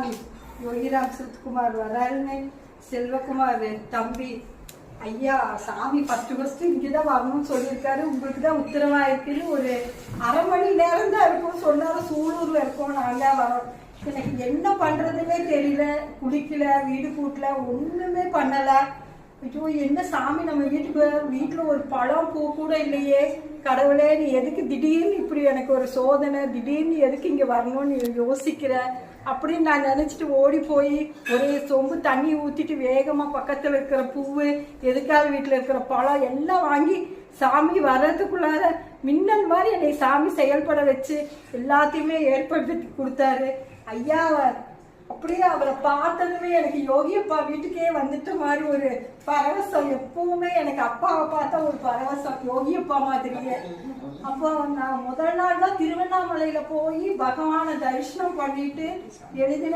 சாமி யோகிராம் சுத்குமார் வராருன்னு செல்வகுமார் தம்பி ஐயா சாமி ஃபர்ஸ்ட் இங்கதான் வரணும்னு சொல்லியிருக்காரு. உங்களுக்கு தான் உத்தரவா இருக்குன்னு ஒரு அரை மணி நேரம் தான் இருக்கும் சொன்னாரு. சூலூர்ல இருக்கோம், நாங்க வரோம். எனக்கு என்ன பண்றதுன்னே தெரியல. குளிக்கல, வீடு கூட்டல, ஒண்ணுமே பண்ணல. ஐயோ என்ன சாமி நம்ம வீட்டுல ஒரு பழம் பூ கூட இல்லையே. கடவுளே நீ எதுக்கு திடீர்னு இப்படி எனக்கு ஒரு சோதனை, திடீர்னு எதுக்கு இங்க வரணும்னு யோசிக்கிற அப்படின்னு நான் நினைச்சிட்டு ஓடி போய் ஒரே சொம்பு தண்ணி ஊத்திட்டு வேகமா பக்கத்துல இருக்கிற பூவு, எதுக்காக வீட்டுல இருக்கிற பழம் எல்லாம் வாங்கி சாமி வர்றதுக்குள்ளார மின்னல் மாதிரி என்னை சாமி செயல்பட வச்சு எல்லாத்தையுமே ஏற்படுத்தி கொடுத்தாரு. ஐயா அப்படியே அவரை பார்த்ததுமே எனக்கு யோகியப்பா வீட்டுக்கே வந்துட்ட மாதிரி ஒரு பரவசம். எப்பவுமே எனக்கு அப்பாவை பார்த்தா ஒரு பரவசம், யோகியப்பா மாதிரியே. அப்போ நான் முதல் நாள் தான் திருவண்ணாமலையில போய் பகவானை தரிசனம் பண்ணிட்டு எழுதின